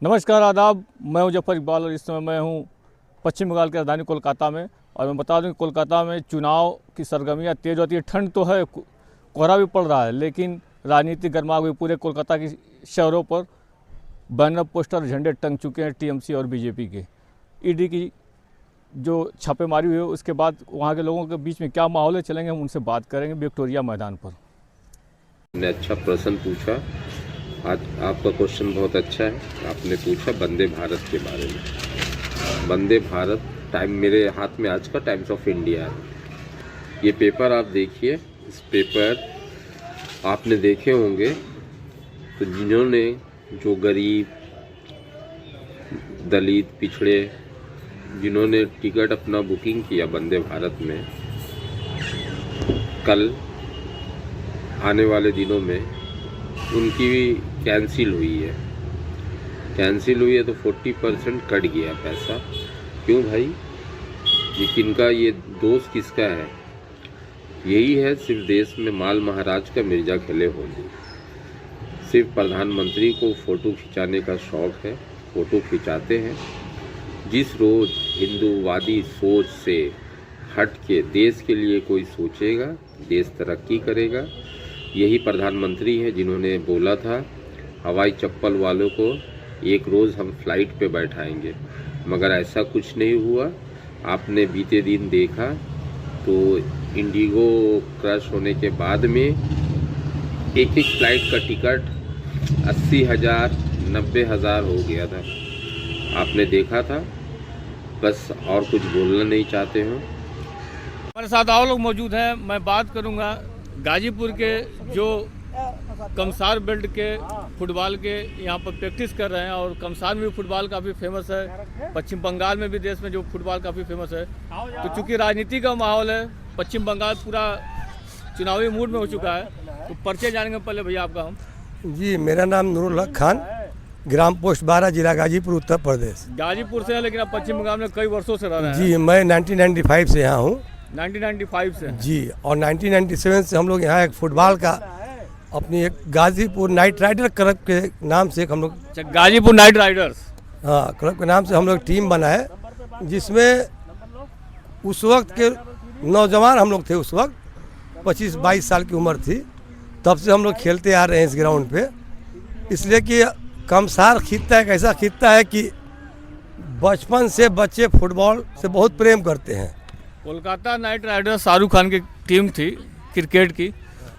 नमस्कार आदाब, मैं हूं जफर इकबाल और इस समय मैं हूं पश्चिम बंगाल की राजधानी कोलकाता में। और मैं बता दूं कि कोलकाता में चुनाव की सरगर्मियां तेज़ होती है। ठंड तो है, कोहरा भी पड़ रहा है, लेकिन राजनीति गर्मा हुई। पूरे कोलकाता की शहरों पर बैनर, पोस्टर, झंडे टंग चुके हैं टीएमसी और बीजेपी के। ईडी की जो छापेमारी हुई है उसके बाद वहाँ के लोगों के बीच में क्या माहौल है, चलेंगे हम उनसे बात करेंगे विक्टोरिया मैदान पर। ने अच्छा प्रश्न पूछा। आज आपका क्वेश्चन बहुत अच्छा है। आपने पूछा वंदे भारत के बारे में। वंदे भारत टाइम मेरे हाथ में आज का टाइम्स ऑफ इंडिया है। ये पेपर आप देखिए। इस पेपर आपने देखे होंगे तो जिन्होंने जो गरीब, दलित, पिछड़े, जिन्होंने टिकट अपना बुकिंग किया वंदे भारत में, कल आने वाले दिनों में उनकी भी कैंसिल हुई है। कैंसिल हुई है तो 40% कट गया पैसा। क्यों भाई? ये किनका, ये दोस्त किसका है? यही है, सिर्फ देश में माल महाराज का मिर्जा खेले होली। सिर्फ प्रधानमंत्री को फ़ोटो खिंचाने का शौक़ है, फ़ोटो खिंचाते हैं। जिस रोज़ हिंदूवादी सोच से हट के देश के लिए कोई सोचेगा, देश तरक्की करेगा। यही प्रधानमंत्री है जिन्होंने बोला था हवाई चप्पल वालों को एक रोज़ हम फ्लाइट पे बैठाएंगे, मगर ऐसा कुछ नहीं हुआ। आपने बीते दिन देखा तो इंडिगो क्रैश होने के बाद में एक फ्लाइट का टिकट 80,000, 90,000 हो गया था। आपने देखा था। बस और कुछ बोलना नहीं चाहते हो। हमारे साथ और लोग मौजूद हैं। मैं बात करूंगा गाजीपुर के जो कमसार बेल्ट के फुटबॉल के यहाँ पर प्रैक्टिस कर रहे हैं, और कमसार में भी फुटबॉल काफ़ी फेमस है। पश्चिम बंगाल में भी देश में जो फुटबॉल काफ़ी फेमस है। तो चूँकि राजनीति का माहौल है, पश्चिम बंगाल पूरा चुनावी मूड में हो चुका है। तो परिचय जानेंगे पहले भैया आपका। हम जी, मेरा नाम नूरुल हक खान, ग्राम पोस्ट 12, जिला गाजीपुर, उत्तर प्रदेश। गाजीपुर से है, लेकिन आप पश्चिम बंगाल में कई वर्षों से रह रहे हैं। जी, मैं 1995 से यहाँ हूँ। 1995 से जी, और 1997 से हम लोग यहाँ एक फुटबॉल का अपनी एक गाजीपुर नाइट राइडर क्लब के नाम से एक हम लोग, अच्छा, गाजीपुर नाइट राइडर्स, हाँ, क्लब के नाम से हम लोग टीम बनाए, जिसमें उस वक्त के नौजवान हम लोग थे। उस वक्त 25-22 साल की उम्र थी। तब से हम लोग खेलते आ रहे हैं इस ग्राउंड पे। इसलिए कि कमसार खित्ता एक ऐसा खित्ता है कि बचपन से बच्चे फुटबॉल से बहुत प्रेम करते हैं। कोलकाता नाइट राइडर्स शाहरुख खान की टीम थी क्रिकेट की।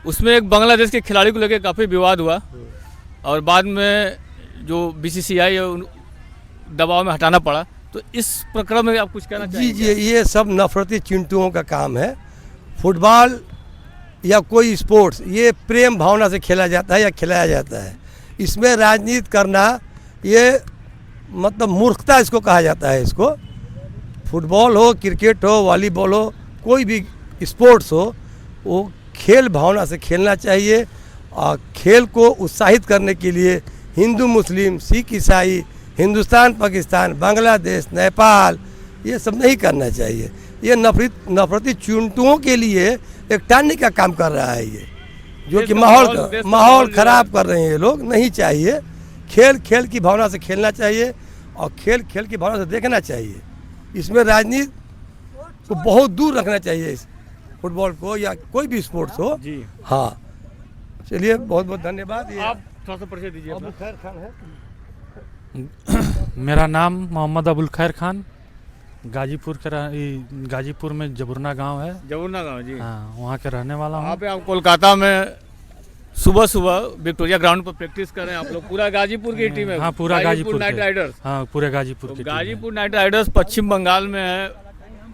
उसमें एक बांग्लादेश के खिलाड़ी को लेकर काफ़ी विवाद हुआ, और बाद में जो बीसीसीआई है दबाव में हटाना पड़ा। तो इस प्रकरण में आप कुछ कहना चाहेंगे? जी, ये सब नफरती चिंटुओं का काम है। फुटबॉल या कोई स्पोर्ट्स ये प्रेम भावना से खेला जाता है या खिलाया जाता है। इसमें राजनीति करना ये मतलब मूर्खता इसको कहा जाता है। इसको फुटबॉल हो, क्रिकेट हो, वॉलीबॉल हो, कोई भी स्पोर्ट्स हो, वो खेल भावना से खेलना चाहिए। और खेल को उत्साहित करने के लिए हिंदू, मुस्लिम, सिख, ईसाई, हिंदुस्तान, पाकिस्तान, बांग्लादेश, नेपाल, ये सब नहीं करना चाहिए। ये नफरती चिंटुओं के लिए एक टालने का काम कर रहा है ये, जो कि माहौल ख़राब कर रहे हैं ये लोग। नहीं चाहिए। खेल की भावना से खेलना चाहिए, और खेल की भावना से देखना चाहिए। इसमें राजनीति को बहुत दूर रखना चाहिए, इस फुटबॉल को या कोई भी स्पोर्ट्स हो। जी हाँ, चलिए, बहुत बहुत धन्यवाद। आप थोड़ा सा परिचय दीजिए। अबुल खैर खान है। मेरा नाम मोहम्मद अबुल खैर खान, गाजीपुर में जबुरना गांव है। जबुरना गाँव, जी हाँ, वहाँ के रहने वाला हूँ। आप कोलकाता में सुबह विक्टोरिया ग्राउंड पर प्रैक्टिस कर रहे हैं। आप लोग पूरा गाजीपुर की टीम है? हाँ, पूरा गाजीपुर नाइट राइडर्स। हाँ, पूरे गाजीपुर की टीम है। गाजीपुर नाइट राइडर्स पश्चिम बंगाल में है।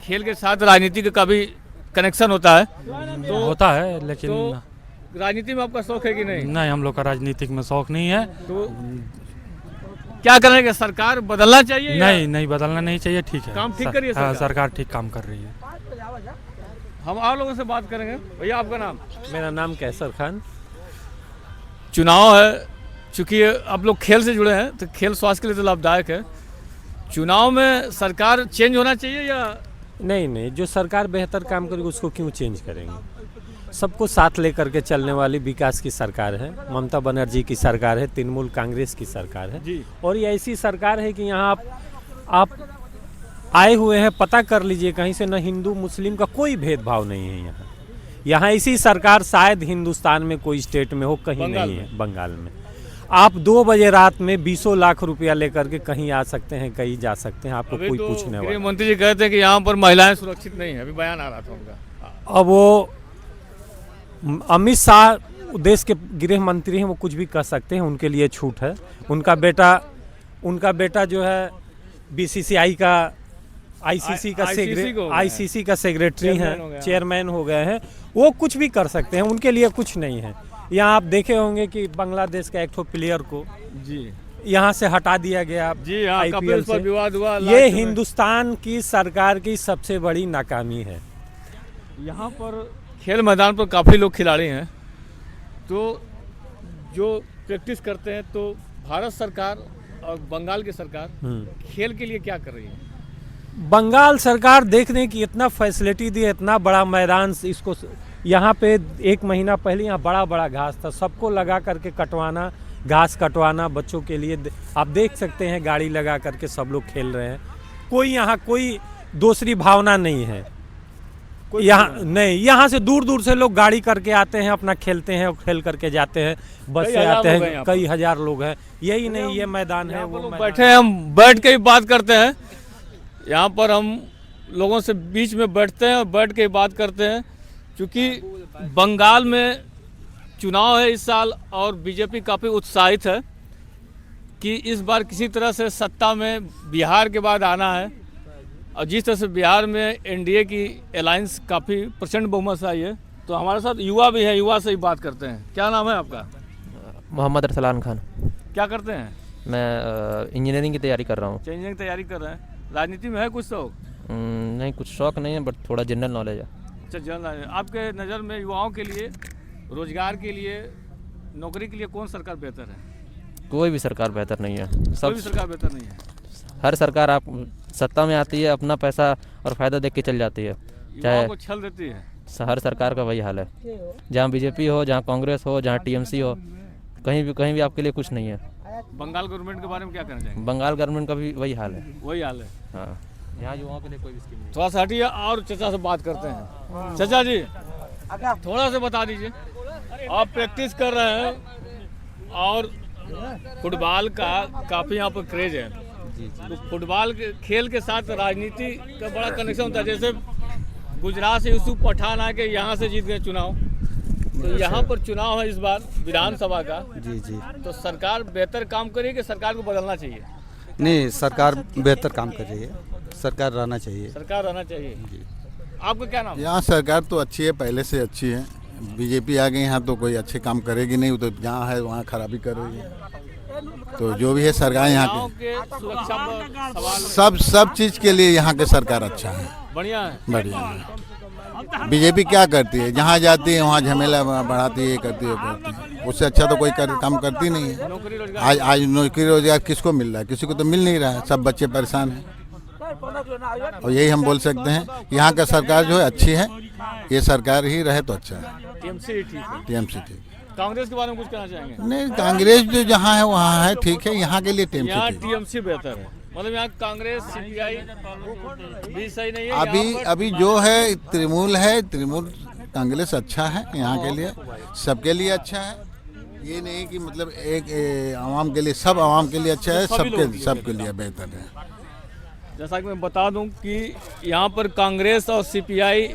खेल के साथ राजनीति का भी कनेक्शन होता है। तो होता है, लेकिन तो राजनीति में आपका शौक है कि नहीं? नहीं, हम लोग का राजनीतिक में शौक नहीं है। तो क्या करना है? सरकार बदलना चाहिए? नहीं, बदलना नहीं चाहिए। ठीक है, काम ठीक करिए हाँ, सरकार ठीक काम कर रही है। हम और लोगों से बात करेंगे। भैया, आपका नाम? मेरा नाम कैसर खान। चुनाव है, चूँकि आप लोग खेल से जुड़े हैं, तो खेल स्वास्थ्य के लिए तो लाभदायक है। चुनाव में सरकार चेंज होना चाहिए या नहीं, जो सरकार बेहतर काम करेगी उसको क्यों चेंज करेंगे? सबको साथ लेकर के चलने वाली विकास की सरकार है। ममता बनर्जी की सरकार है, तृणमूल कांग्रेस की सरकार है जी। और ये ऐसी सरकार है कि यहाँ आप आए हुए हैं, पता कर लीजिए कहीं से, न हिंदू मुस्लिम का कोई भेदभाव नहीं है यहाँ ऐसी सरकार शायद हिंदुस्तान में कोई स्टेट में हो, कहीं नहीं है। बंगाल में आप 2 बजे रात में 20 लाख रुपया लेकर के कहीं आ सकते हैं, कहीं जा सकते हैं, आपको कोई पूछने वाला। गृह मंत्री जी कहते हैं कि यहाँ पर महिलाएं सुरक्षित नहीं है, अभी बयान आ रहा था उनका। अब वो अमित शाह देश के गृह मंत्री हैं, वो कुछ भी कर सकते हैं, उनके लिए छूट है। उनका बेटा जो है बीसीसीआई का आईसीसी का सेक्रेटरी हैं, चेयरमैन हो गए हैं, वो कुछ भी कर सकते हैं, उनके लिए कुछ नहीं है। यहाँ आप देखे होंगे कि बांग्लादेश का एक ठो प्लेयर को जी यहाँ से हटा दिया गया जी, हाँ, IPL से। विवाद हुआ। ये हिंदुस्तान की सरकार की सबसे बड़ी नाकामी है। यहाँ पर खेल मैदान पर काफ़ी लोग खिलाड़ी हैं, तो जो प्रैक्टिस करते हैं, तो भारत सरकार और बंगाल की सरकार खेल के लिए क्या कर रही है? बंगाल सरकार देख रहे कि इतना फैसिलिटी दी है, इतना बड़ा मैदान, इसको यहाँ पे 1 महीना पहले यहाँ बड़ा घास था, सबको लगा करके कटवाना, घास कटवाना बच्चों के लिए। आप देख सकते हैं गाड़ी लगा करके सब लोग खेल रहे हैं, कोई यहाँ कोई दूसरी भावना नहीं है। यहाँ नहीं, यहाँ से दूर से लोग गाड़ी करके आते हैं, अपना खेलते हैं और खेल करके जाते हैं, बस से आते हैं, कई हजार लोग हैं। यही नहीं, ये मैदान है, वो बैठे हैं, हम बैठ के ही बात करते हैं। यहाँ पर हम लोगों से बीच में बैठते हैं और बैठ के बात करते हैं, क्योंकि बंगाल में चुनाव है इस साल और बीजेपी काफ़ी उत्साहित है कि इस बार किसी तरह से सत्ता में बिहार के बाद आना है। और जिस तरह से बिहार में एनडीए की अलायंस काफ़ी प्रचंड बहुमत से आई है, तो हमारे साथ युवा भी है, युवा से ही बात करते हैं। क्या नाम है आपका? मोहम्मद अरसलान खान। क्या करते हैं? मैं इंजीनियरिंग की तैयारी कर रहा हूँ। इंजीनियरिंग की तैयारी कर रहे हैं। राजनीति में है कुछ शौक? नहीं, कुछ शौक नहीं है, बट थोड़ा जनरल नॉलेज है। अच्छा, जनरल नॉलेज। आपके नज़र में युवाओं के लिए, रोजगार के लिए, नौकरी के लिए कौन सरकार बेहतर है? कोई भी सरकार बेहतर नहीं है। कोई भी सरकार बेहतर नहीं है। हर सरकार आप सत्ता में आती है, अपना पैसा और फायदा देख के चल जाती है, युवाओं को छल देती है। हर सरकार का वही हाल है, जहाँ बीजेपी हो, जहाँ कांग्रेस हो, जहाँ टीएमसी हो, कहीं भी आपके लिए कुछ नहीं है। बंगाल गवर्नमेंट के बारे में क्या कहना चाहेंगे? बंगाल गवर्नमेंट का भी वही हाल है। वही हाल है, हाँ, यहाँ युवाओं के लिए कोई भी स्कीम नहीं। थोड़ा सा हटिए और चाचा से बात करते हैं। चाचा जी, थोड़ा सा बता दीजिए, आप प्रैक्टिस कर रहे हैं और फुटबॉल का काफ़ी यहाँ पर क्रेज है, तो फुटबॉल के खेल के साथ राजनीति का बड़ा कनेक्शन होता है। जैसे गुजरात से यूसुफ पठान आके यहाँ से जीत गए चुनाव, तो यहाँ पर चुनाव है इस बार विधानसभा का। जी जी। तो सरकार बेहतर काम करेगी कि सरकार को बदलना चाहिए? नहीं, सरकार बेहतर काम कर रही है, सरकार रहना चाहिए। सरकार रहना चाहिए जी। आपका क्या नाम? यहाँ सरकार तो अच्छी है, पहले से अच्छी है। बीजेपी आ गई यहाँ तो कोई अच्छे काम करेगी नहीं, तो जहाँ है वहाँ खराबी कर रही है। तो जो भी है सरकार यहाँ के सुरक्षा पर सब चीज़ के लिए यहाँ के सरकार अच्छा है, बढ़िया है, बढ़िया है। बीजेपी क्या करती है, जहाँ जाती है वहाँ झमेला बढ़ाती है, करती है। उससे अच्छा तो कोई काम करती नहीं है। आज नौकरी रोजगार किसको मिल रहा है? किसी को तो मिल नहीं रहा है, सब बच्चे परेशान हैं। और यही हम बोल सकते हैं, यहाँ का सरकार जो है अच्छी है, ये सरकार ही रहे तो अच्छा है। टीएमसी ठीक है। टीएमसी ठीक। कांग्रेस के बारे में कुछ कहना चाहेंगे? नहीं, कांग्रेस जो जहाँ है वहाँ है, ठीक है। यहाँ के लिए टीएमसी बेहतर है, मतलब यहाँ कांग्रेस सीपीआई भी सही नहीं है। अभी जो है तृणमूल कांग्रेस अच्छा है, यहाँ के लिए सबके लिए अच्छा है। ये नहीं कि मतलब एक आवाम के लिए, सब आवाम के लिए अच्छा है, सबके लिए बेहतर है। जैसा कि मैं बता दूं कि यहाँ पर कांग्रेस और सीपीआई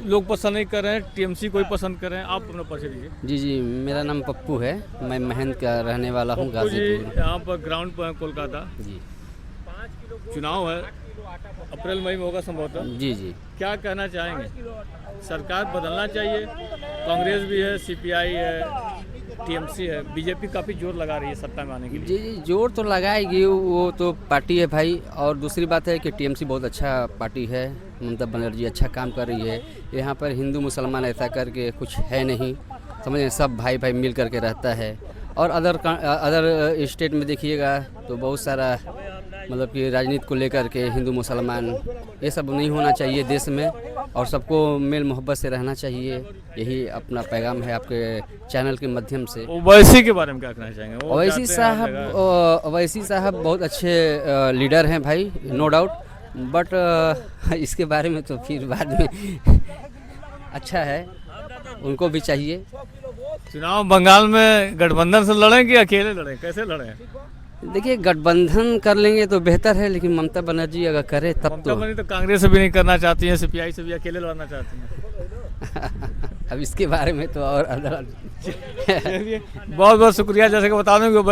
लोग पसंद नहीं कर रहे हैं, टीएमसी कोई पसंद कर रहे हैं। आप अपना परिचय दीजिए। जी, मेरा नाम पप्पू है, मैं महंत का रहने वाला हूँ, गाजीपुर। यहाँ पर ग्राउंड पर है कोलकाता जी। चुनाव है, अप्रैल मई में होगा संभवतः। जी। क्या कहना चाहेंगे? सरकार बदलना चाहिए? कांग्रेस भी है, सीपीआई है, टीएमसी है, बीजेपी काफ़ी जोर लगा रही है सत्ता में आने के लिए। जी, जोर तो लगाएगी, वो तो पार्टी है भाई। और दूसरी बात है कि टीएमसी बहुत अच्छा पार्टी है, ममता बनर्जी अच्छा काम कर रही है। यहाँ पर हिंदू मुसलमान ऐसा करके कुछ है नहीं, समझे, सब भाई मिल करके रहता है। और अदर स्टेट में देखिएगा तो बहुत सारा मतलब कि राजनीति को लेकर के हिंदू मुसलमान ये सब नहीं होना चाहिए देश में, और सबको मेल मोहब्बत से रहना चाहिए। यही अपना पैगाम है आपके चैनल के माध्यम से। ओवैसी के बारे में क्या कहना चाहेंगे? वो ओवैसी चाहते हैं हर जगह- ओवैसी साहब बहुत अच्छे लीडर हैं भाई, नो डाउट, बट इसके बारे में तो फिर बाद में अच्छा है, उनको भी चाहिए। चुनाव बंगाल में गठबंधन से लड़ें कि अकेले लड़ें, कैसे लड़ें? देखिए गठबंधन कर लेंगे तो बेहतर है, लेकिन ममता बनर्जी अगर करे तब ममता तो बनर्जी तो कांग्रेस से भी नहीं करना चाहती हैं, सीपीआई से भी अकेले लड़ना चाहती हैं। अब इसके बारे में तो और बहुत बहुत शुक्रिया। जैसे कि बता दूं कि वो